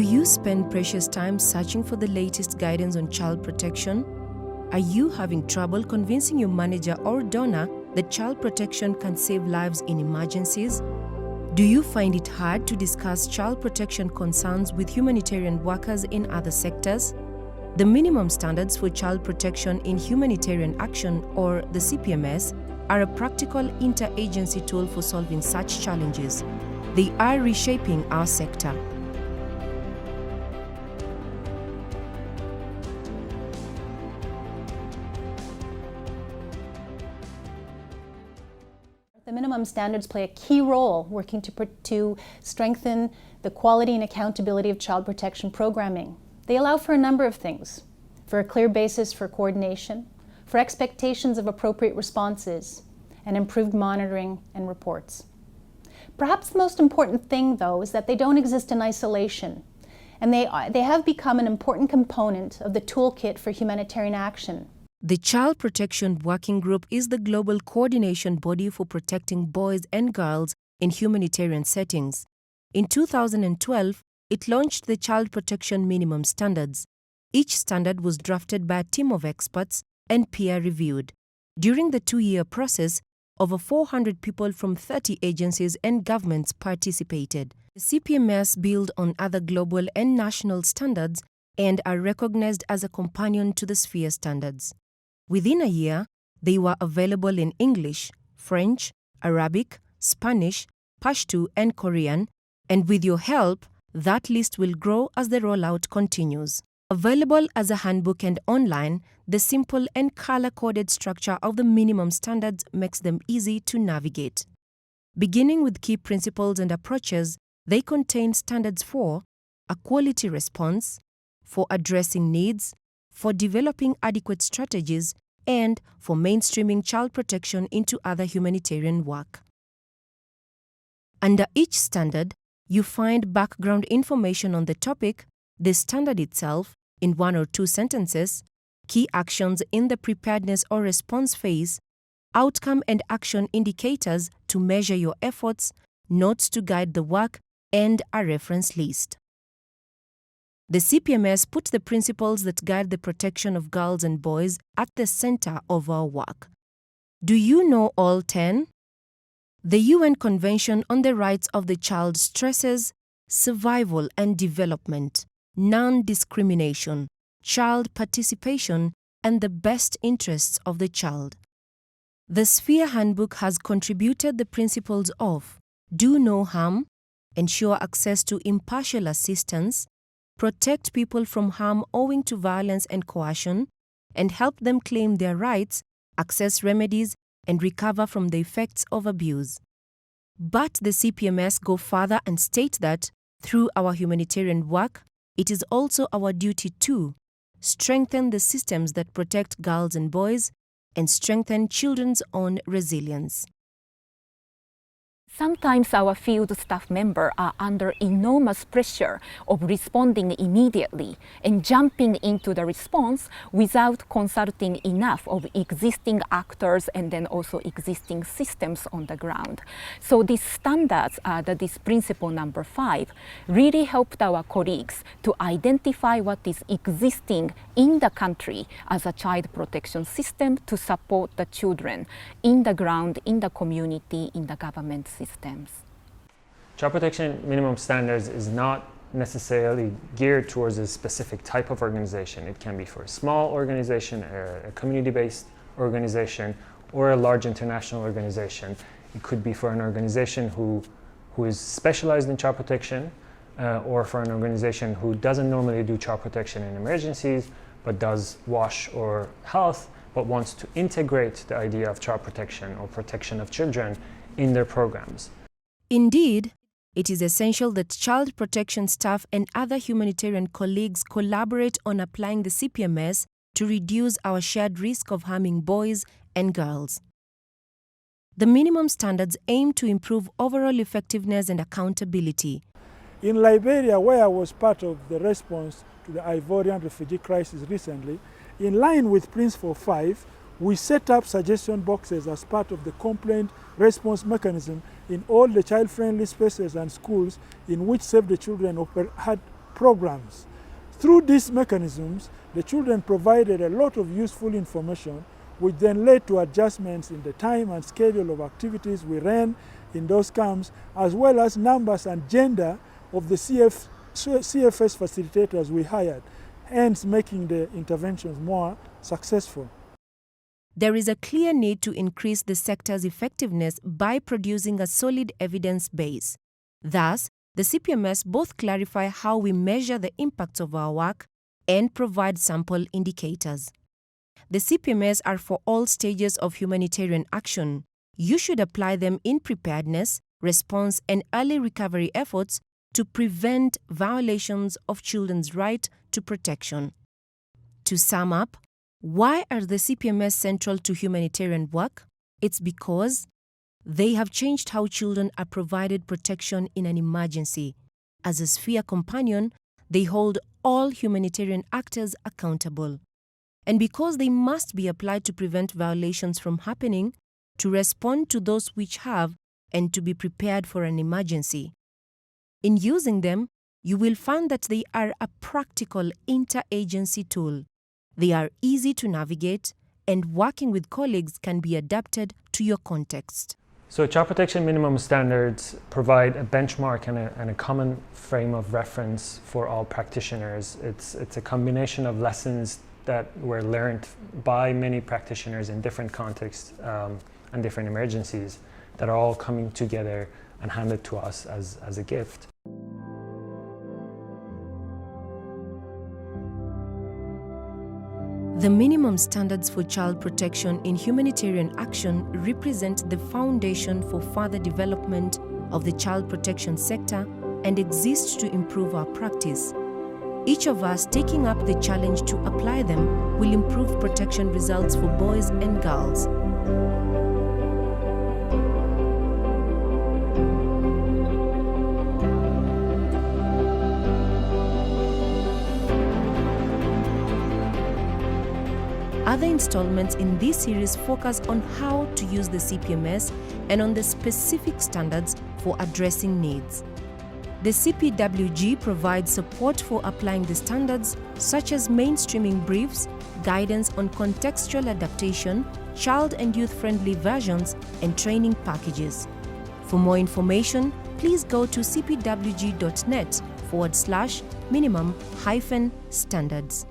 Do you spend precious time searching for the latest guidance on child protection? Are you having trouble convincing your manager or donor that child protection can save lives in emergencies? Do you find it hard to discuss child protection concerns with humanitarian workers in other sectors? The minimum standards for child protection in humanitarian action, or the CPMS, are a practical interagency tool for solving such challenges. They are reshaping our sector. The minimum standards play a key role working to strengthen the quality and accountability of child protection programming. They allow for a number of things: for a clear basis for coordination, for expectations of appropriate responses, and improved monitoring and reports. Perhaps the most important thing, though, is that they don't exist in isolation, and they have become an important component of the toolkit for humanitarian action. The Child Protection Working Group is the global coordination body for protecting boys and girls in humanitarian settings. In 2012, it launched the Child Protection Minimum Standards. Each standard was drafted by a team of experts and peer-reviewed. During the 2-year process, over 400 people from 30 agencies and governments participated. The CPMS build on other global and national standards and are recognized as a companion to the Sphere standards. Within a year, they were available in English, French, Arabic, Spanish, Pashto, and Korean, and with your help, that list will grow as the rollout continues. Available as a handbook and online, the simple and color-coded structure of the minimum standards makes them easy to navigate. Beginning with key principles and approaches, they contain standards for a quality response, for addressing needs, for developing adequate strategies, and for mainstreaming child protection into other humanitarian work. Under each standard, you find background information on the topic, the standard itself, in 1 or 2 sentences, key actions in the preparedness or response phase, outcome and action indicators to measure your efforts, notes to guide the work, and a reference list. The CPMS puts the principles that guide the protection of girls and boys at the center of our work. Do you know all 10? The UN Convention on the Rights of the Child stresses survival and development, non-discrimination, child participation, and the best interests of the child. The Sphere Handbook has contributed the principles of do no harm, ensure access to impartial assistance, protect people from harm owing to violence and coercion, and help them claim their rights, access remedies, and recover from the effects of abuse. But the CPMS go further and state that, through our humanitarian work, it is also our duty to strengthen the systems that protect girls and boys and strengthen children's own resilience. Sometimes our field staff members are under enormous pressure of responding immediately and jumping into the response without consulting enough of existing actors and then also existing systems on the ground. So these standards, this principle number 5, really helped our colleagues to identify what is existing in the country as a child protection system to support the children in the ground, in the community, in the government systems. Child protection minimum standards is not necessarily geared towards a specific type of organization. It can be for a small organization, a community-based organization, or a large international organization. It could be for an organization who is specialized in child protection, or for an organization who doesn't normally do child protection in emergencies, but does WASH or health, but wants to integrate the idea of child protection or protection of children in their programs. Indeed, it is essential that child protection staff and other humanitarian colleagues collaborate on applying the CPMS to reduce our shared risk of harming boys and girls. The minimum standards aim to improve overall effectiveness and accountability. In Liberia, where I was part of the response to the Ivorian refugee crisis recently, in line with Principle 5, we set up suggestion boxes as part of the complaint response mechanism in all the child-friendly spaces and schools in which Save the Children had programs. Through these mechanisms, the children provided a lot of useful information, which then led to adjustments in the time and schedule of activities we ran in those camps, as well as numbers and gender of the CFS facilitators we hired, hence making the interventions more successful. There is a clear need to increase the sector's effectiveness by producing a solid evidence base. Thus, the CPMS both clarify how we measure the impacts of our work and provide sample indicators. The CPMS are for all stages of humanitarian action. You should apply them in preparedness, response, and early recovery efforts to prevent violations of children's right to protection. To sum up, why are the CPMS central to humanitarian work? It's because they have changed how children are provided protection in an emergency. As a sphere companion, they hold all humanitarian actors accountable. And because they must be applied to prevent violations from happening, to respond to those which have, and to be prepared for an emergency. In using them, you will find that they are a practical interagency tool. They are easy to navigate, and working with colleagues can be adapted to your context. So child protection minimum standards provide a benchmark and a common frame of reference for all practitioners. It's a combination of lessons that were learned by many practitioners in different contexts and different emergencies that are all coming together and handed to us as a gift. The minimum standards for child protection in humanitarian action represent the foundation for further development of the child protection sector and exist to improve our practice. Each of us taking up the challenge to apply them will improve protection results for boys and girls. Other installments in this series focus on how to use the CPMS and on the specific standards for addressing needs. The CPWG provides support for applying the standards, such as mainstreaming briefs, guidance on contextual adaptation, child and youth-friendly versions, and training packages. For more information, please go to cpwg.net/minimum-standards.